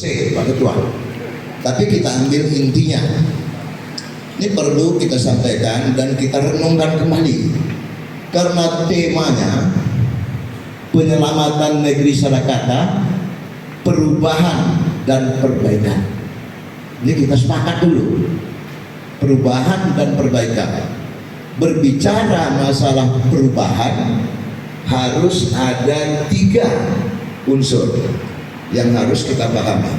Pak Ketua. Tapi kita ambil intinya. Ini perlu kita sampaikan dan kita renungkan kembali. Karena temanya penyelamatan negeri Surakarta, perubahan dan perbaikan. Ini kita sepakat dulu. Perubahan dan perbaikan. Berbicara masalah perubahan harus ada 3 unsur yang harus kita pahami.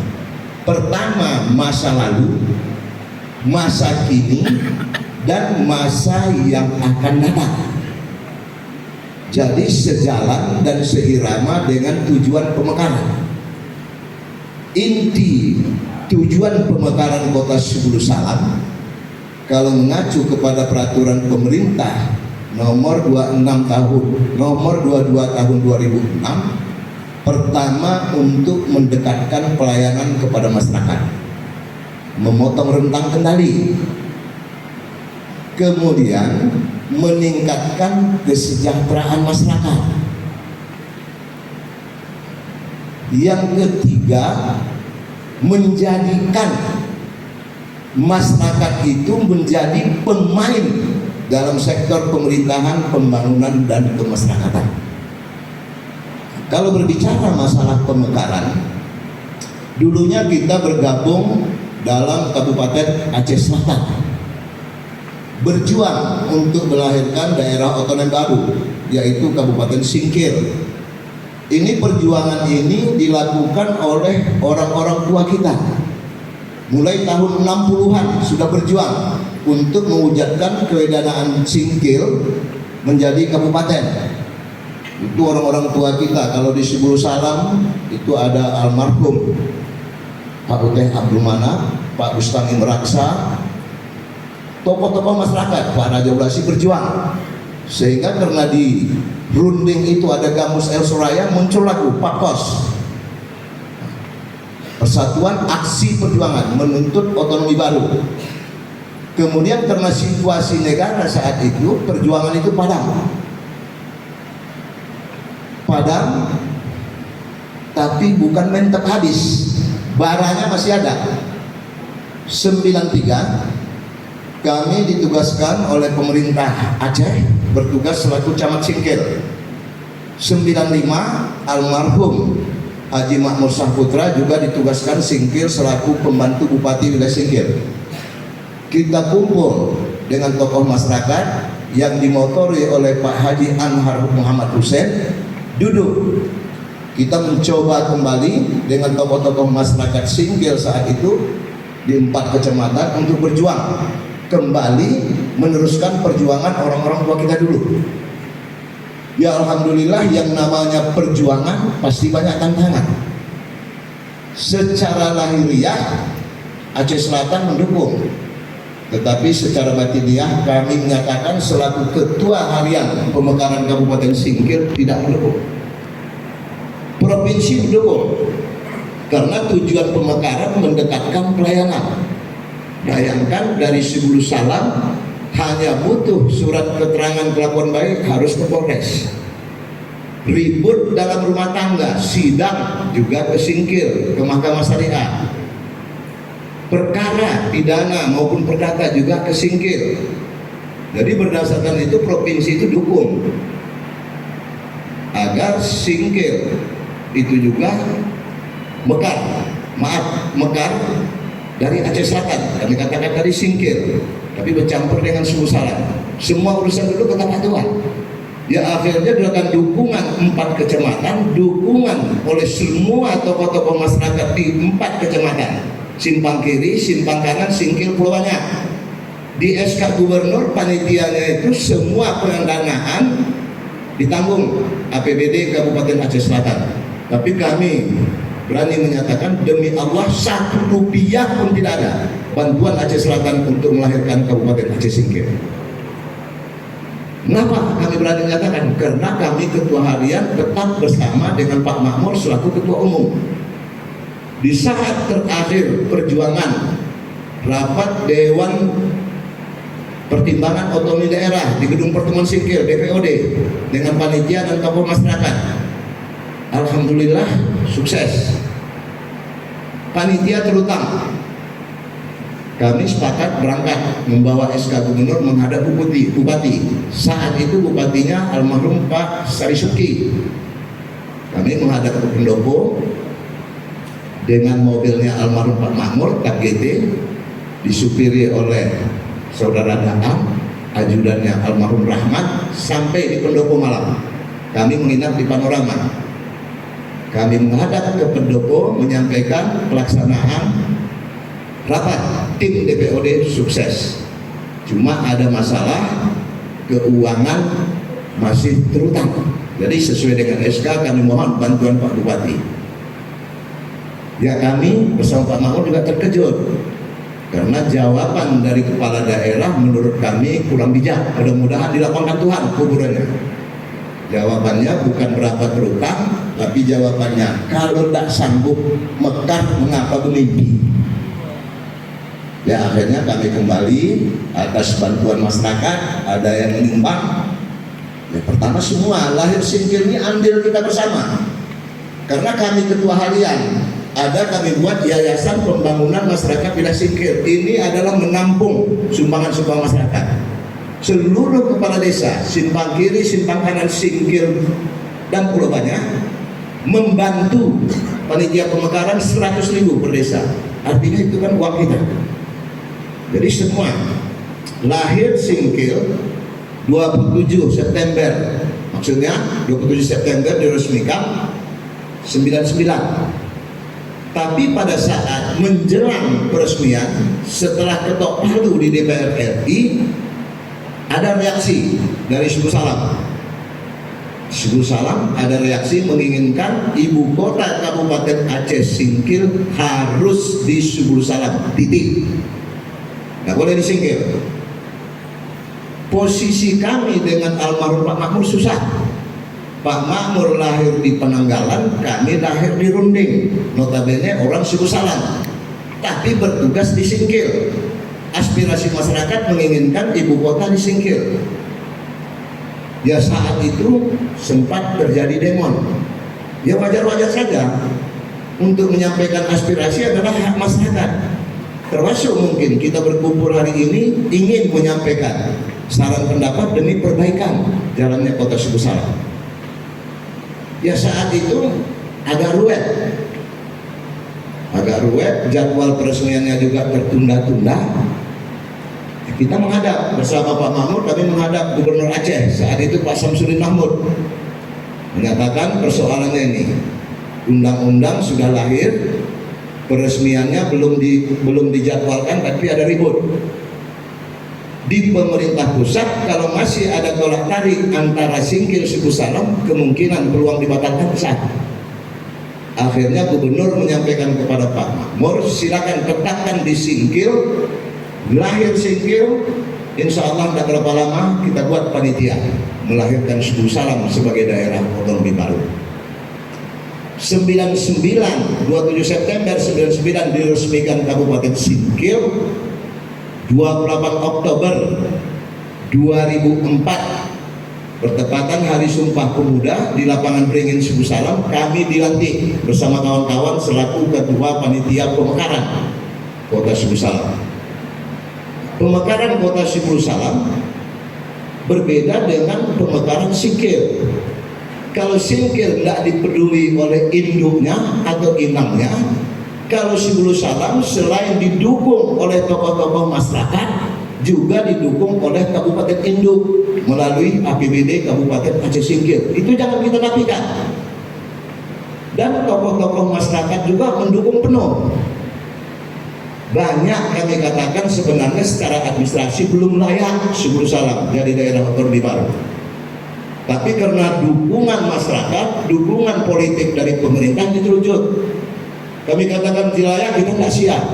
Pertama, masa lalu, masa kini, dan masa yang akan datang. Jadi sejalan dan seirama dengan tujuan pemekaran. Inti tujuan pemekaran Kota Sebulu Salam kalau mengacu kepada peraturan pemerintah nomor 22 tahun 2006, pertama untuk mendekatkan pelayanan kepada masyarakat, memotong rentang kendali, kemudian meningkatkan kesejahteraan masyarakat. Yang ketiga, menjadikan masyarakat itu menjadi pemain dalam sektor pemerintahan, pembangunan, dan kemasyarakatan. Kalau berbicara masalah pemekaran, dulunya kita bergabung dalam Kabupaten Aceh Selatan, berjuang untuk melahirkan daerah otonom baru, yaitu Kabupaten Singkil. Ini perjuangan ini dilakukan oleh orang-orang tua kita. Mulai tahun 60-an sudah berjuang untuk mewujudkan kewedanaan Singkil menjadi kabupaten. Itu orang-orang tua kita. Kalau di Sebulu Salam itu ada almarhum Pak Uteh Abdul Mana, Pak Bustami Meraksa, tokoh-tokoh masyarakat, Pak Raja Ulasi berjuang. Sehingga karena di runding itu ada Gamus El Suraya, muncul lagu PAKOS, Persatuan Aksi Perjuangan Menuntut Otonomi Baru. Kemudian karena situasi negara saat itu, perjuangan itu padam, tapi bukan mentep habis, baranya masih ada. 93 kami ditugaskan oleh pemerintah Aceh bertugas selaku camat Singkil. 95 almarhum Haji Makmur Saputra juga ditugaskan Singkil selaku pembantu Bupati Wilayah Singkil. Kita kumpul dengan tokoh masyarakat yang dimotori oleh Pak Haji Anhar Muhammad Hussein, duduk. Kita mencoba kembali dengan tokoh-tokoh masyarakat Singkil saat itu di 4 kecamatan untuk berjuang kembali, meneruskan perjuangan orang-orang tua kita dulu. Ya alhamdulillah, yang namanya perjuangan pasti banyak tantangan. Secara lahiriah Aceh Selatan mendukung, tetapi secara batiniah kami menyatakan selaku ketua harian pemekaran Kabupaten Singkil tidak mendukung. Provinsi mendukung karena tujuan pemekaran mendekatkan pelayanan. Bayangkan dari Sebulu Salam hanya butuh surat keterangan kelakuan baik harus ke Polres. Ribut dalam rumah tangga, sidang juga ke Singkil, ke Mahkamah Syariah. Perkara pidana maupun perdata juga ke Singkil. Jadi berdasarkan itu provinsi itu dukung agar Singkil itu juga mekar dari Aceh Selatan. Kami katakan dari Singkil, tapi bercampur dengan Sebulu Salam. Semua urusan dulu kata Pak Tuan. Ya akhirnya dilakukan dukungan 4 kecamatan, dukungan oleh semua tokoh-tokoh masyarakat di 4 kecamatan. Simpang Kiri, Simpang Kanan, Singkil, Pulau Banyak. Di SK Gubernur panitianya itu semua pendanaan ditanggung APBD Kabupaten Aceh Selatan. Tapi kami berani menyatakan demi Allah 1 rupiah pun tidak ada bantuan Aceh Selatan untuk melahirkan Kabupaten Aceh Singkil. Kenapa kami berani menyatakan? Karena kami ketua harian tetap bersama dengan Pak Makmur selaku ketua umum. Di saat terakhir perjuangan rapat Dewan Pertimbangan Otonomi Daerah di Gedung Pertemuan Singkil DPOD dengan panitia dan tokoh masyarakat, alhamdulillah sukses. panitia terutama kami sepakat berangkat membawa SK Gubernur menghadap Bupati. Saat itu Bupatinya almarhum Pak Sarisuki. Kami menghadap ke pendopo dengan mobilnya almarhum Pak Makmur KGT, disupiri oleh saudara Daan, ajudannya almarhum Rahmat, sampai di pendopo malam. Kami menginap di Panorama. Kami menghadap ke pendopo menyampaikan pelaksanaan rapat tim DPOD sukses. Cuma ada masalah keuangan masih terutang. Jadi sesuai dengan SK kami mohon bantuan Pak Bupati. Ya, kami bersama Pak Makmur juga terkejut karena jawaban dari kepala daerah menurut kami kurang bijak. Mudah-mudahan dilapangkan Tuhan kuburannya. Jawabannya bukan berapa terutang, tapi jawabannya kalau tak sanggup Mekah mengapa bermimpi. Ya, akhirnya kami kembali atas bantuan masyarakat, ada yang menyumbang. Ya, pertama semua lahir singkir ini andil kita bersama. Karena kami ketua harian, kami buat yayasan pembangunan masyarakat Wilayah Singkil. Ini adalah menampung sumbangan-sumbangan masyarakat. Seluruh kepala desa, simpang kiri, simpang kanan Singkil dan Pulau Banyak membantu panitia pemekaran 100.000 per desa. Artinya itu kan uang kita. Jadi semua lahir Singkil 27 September, maksudnya 27 September diresmikan 99. Tapi pada saat menjelang peresmian, setelah ketok palu di DPR RI, ada reaksi dari Suku Salam. Suku Salam ada reaksi menginginkan ibu kota Kabupaten Aceh Singkil harus di Suku Salam, titik. Nggak boleh di Singkil. Posisi kami dengan almarhum Pak Makmur susah. Pak Makmur lahir di Penanggalan, kami lahir di Runding, notabene orang Suku Salam, tapi bertugas di Singkil. Aspirasi masyarakat menginginkan ibu kota di Singkil. Ya, saat itu sempat terjadi demon. Ya, wajar-wajar saja. Untuk menyampaikan aspirasi adalah hak masyarakat. Termasuk mungkin kita berkumpul hari ini ingin menyampaikan saran pendapat demi perbaikan jalannya kota Suku Salam. Ya, saat itu agak ruwet, jadwal peresmiannya juga tertunda-tunda. Kita menghadap bersama Pak Makmur, kami menghadap Gubernur Aceh saat itu Pak Samsudin Mahmud, menyatakan persoalannya ini, undang-undang sudah lahir, peresmiannya belum dijadwalkan, tapi ada ribut di pemerintah pusat. Kalau masih ada tolak tarik antara Singkil Suku Salam, kemungkinan peluang dibatalkan besar. Akhirnya Gubernur menyampaikan kepada Pak Makmur, silakan tetapkan di Singkil, lahir Singkil, insya Allah tidak berapa lama kita buat panitia melahirkan Suku Salam sebagai daerah otonomi baru. 27 September 99 diresmikan Kabupaten Singkil. 28 Oktober 2004 bertepatan Hari Sumpah Pemuda di lapangan Beringin Suku Salam, kami dilantik bersama kawan-kawan selaku ketua panitia pemekaran kota Suku Salam. Pemekaran kota Suku Salam berbeda dengan pemekaran Singkil. Kalau Singkil tidak dipeduli oleh induknya atau inangnya, kalau Suku Salam selain didukung oleh tokoh-tokoh masyarakat, juga didukung oleh kabupaten induk melalui APBD Kabupaten Aceh Singkil. Itu jangan kita nafikan. Dan tokoh-tokoh masyarakat juga mendukung penuh. Banyak kami katakan sebenarnya secara administrasi belum layak Suku Salam jadi daerah otonomi baru. Tapi karena dukungan masyarakat, dukungan politik dari pemerintah diterujut. Kami katakan wilayah kita nggak siap.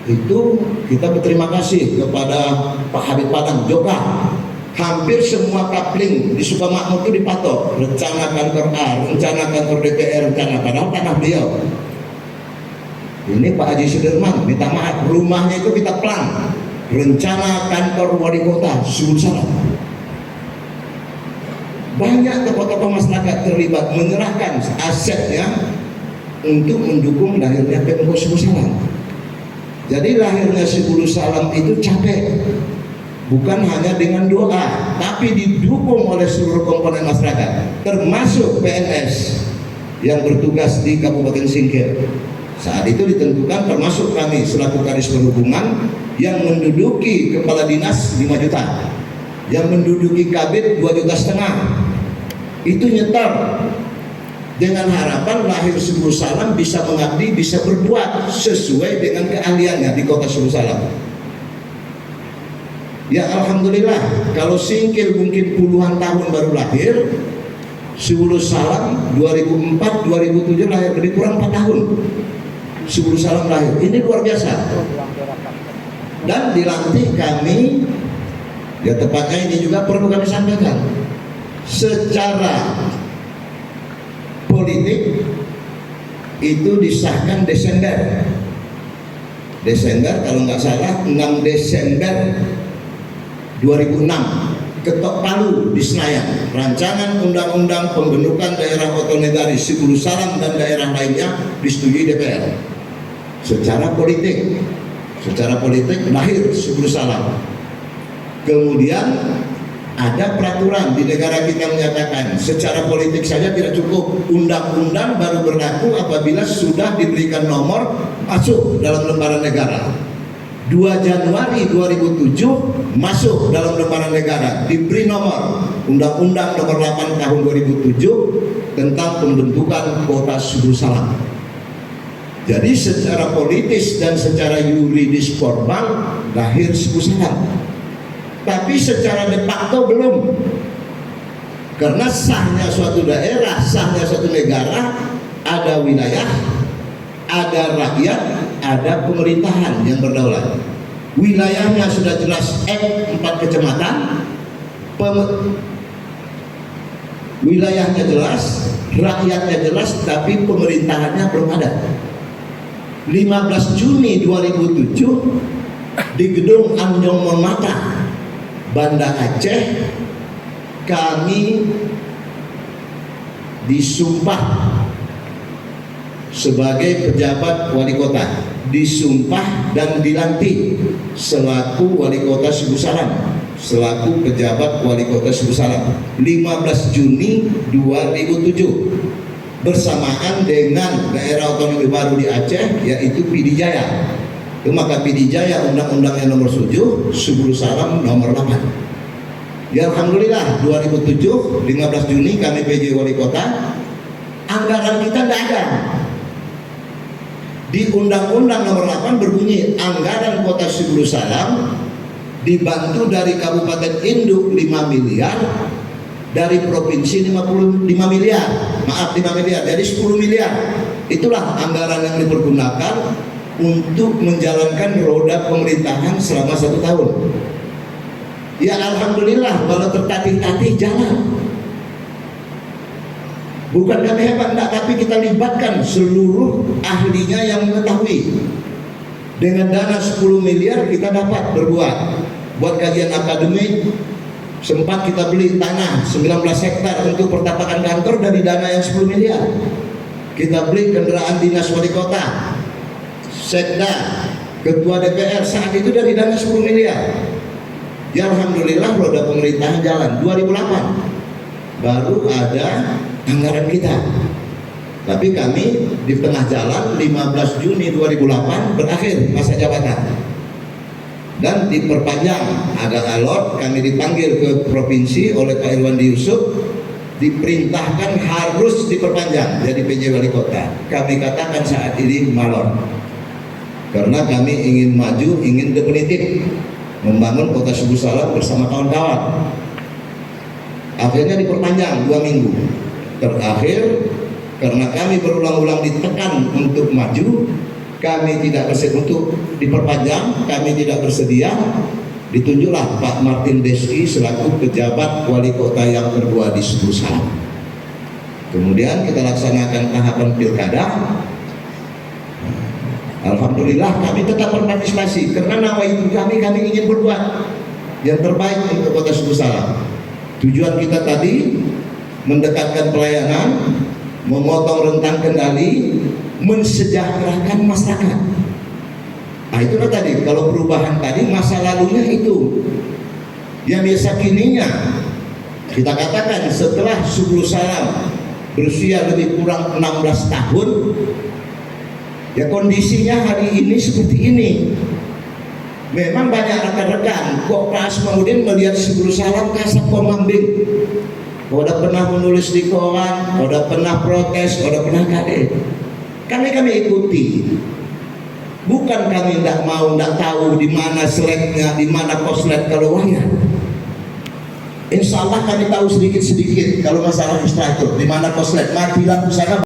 Itu kita berterima kasih kepada Pak Habib Padang Joka. Hampir semua kapling di Sukamakmur itu dipatok. Rencana kantor A, rencana kantor DPR, rencana padahal tanah beliau. Ini Pak Haji Sudirman minta maaf, rumahnya itu kita plan. Rencana kantor wali kota Suku Salam. Banyak tokoh-tokoh masyarakat terlibat menyerahkan asetnya untuk mendukung lahirnya Pemko Suku Salam. Jadi lahirnya Suku Salam itu capek, bukan hanya dengan doa, tapi didukung oleh seluruh komponen masyarakat, termasuk PNS yang bertugas di Kabupaten Singkil. Saat itu ditentukan termasuk kami selaku Kadis Perhubungan yang menduduki kepala dinas 5 juta, yang menduduki kabit 2,5 juta. Itu nyetor dengan harapan lahir Suku Salam bisa mengabdi, bisa berbuat sesuai dengan keahliannya di kota Suku Salam. Ya alhamdulillah, kalau Singkil mungkin puluhan tahun baru lahir, Suku Salam 2004-2007 lahir, lebih kurang 4 tahun Suku Salam lahir. Ini luar biasa. Dan dilantik kami, ya tepatnya ini juga perlu kami sampaikan, secara politik itu disahkan Desember kalau nggak salah 6 Desember 2006, ketok palu di Senayan, rancangan undang-undang pembentukan daerah otonomi Suku Salam dan daerah lainnya disetujui DPR. Secara politik lahir Suku Salam. Kemudian ada peraturan di negara kita menyatakan secara politik saja tidak cukup, undang-undang baru berlaku apabila sudah diberikan nomor masuk dalam lembaran negara. 2 Januari 2007 masuk dalam lembaran negara, diberi nomor Undang-Undang Nomor 8 Tahun 2007 tentang pembentukan Kota Suku Salam. Jadi secara politis dan secara yuridis formal lahir Suku Salam, tapi secara de facto belum, karena sahnya suatu daerah, sahnya suatu negara, ada wilayah, ada rakyat, ada pemerintahan yang berdaulat. Wilayahnya sudah jelas 4 kecamatan, wilayahnya jelas, rakyatnya jelas, tapi pemerintahannya belum ada. 15 Juni 2007 di Gedung Anjong Monmata, Banda Aceh, kami disumpah sebagai pejabat wali kota, disumpah dan dilantik selaku wali kota Suku Salam, selaku pejabat wali kota Suku Salam 15 Juni 2007 bersamaan dengan daerah otonomi baru di Aceh, yaitu Pidijaya. Maka Pidijaya undang-undangnya nomor 7, Suku Salam nomor 8. Ya alhamdulillah 2007 15 Juni kami PJ wali kota, anggaran kita tidak ada. Di Undang-Undang Nomor 8 berbunyi anggaran Kota Suku Salam dibantu dari Kabupaten Induk 5 miliar, dari Provinsi 55 miliar, maaf 5 miliar, jadi 10 miliar. Itulah anggaran yang dipergunakan untuk menjalankan roda pemerintahan selama 1 tahun. Ya alhamdulillah, walau tertatih-tatih jalan. Bukan kami hebat, enggak, tapi kita libatkan seluruh ahlinya yang mengetahui. Dengan dana 10 miliar kita dapat berbuat. Buat kajian akademik, sempat kita beli tanah 19 hektar untuk pertapakan kantor dari dana yang 10 miliar. Kita beli kendaraan dinas wali kota, sekda, ketua DPR saat itu dari dana 10 miliar. Ya alhamdulillah roda pemerintahan jalan. 2008 baru ada anggaran kita, tapi kami di tengah jalan 15 Juni 2008 berakhir masa jabatan dan diperpanjang agak alot. Kami dipanggil ke provinsi oleh Pak Irwandi Yusuf, diperintahkan harus diperpanjang jadi PJ wali kota. Kami katakan saat ini malon, karena kami ingin maju, ingin definitif membangun Kota Suku Salam bersama kawan-kawan. Akhirnya diperpanjang 2 minggu. Terakhir, karena kami berulang-ulang ditekan untuk maju, kami tidak bersedia untuk diperpanjang, kami tidak bersedia. Ditunjuklah Pak Martin Deski selaku pejabat wali kota yang kedua di Suku Salam. Kemudian kita laksanakan tahapan pilkada. Alhamdulillah kami tetap berpartisipasi karena nawaitu kami ingin berbuat yang terbaik untuk Kota Suku Salam. Tujuan kita tadi mendekatkan pelayanan, memotong rentang kendali, mensejahterakan masyarakat. Nah itulah tadi, kalau perubahan tadi masa lalunya itu. Yang biasa kininya kita katakan setelah Subul Salam berusia lebih kurang 16 tahun, ya kondisinya hari ini seperti ini. Memang banyak rekan-rekan kok Pak Asmaudin melihat Subul Salam kasat pemambing, udah pernah menulis di koran, udah pernah protes, udah pernah kade. Kami ikuti. Bukan kami tidak mau, tidak tahu di mana seleknya, di mana koslet kalau wayang. Insya Allah kami tahu sedikit-sedikit kalau masalah infrastruktur, di mana koslet, matilah pusaka.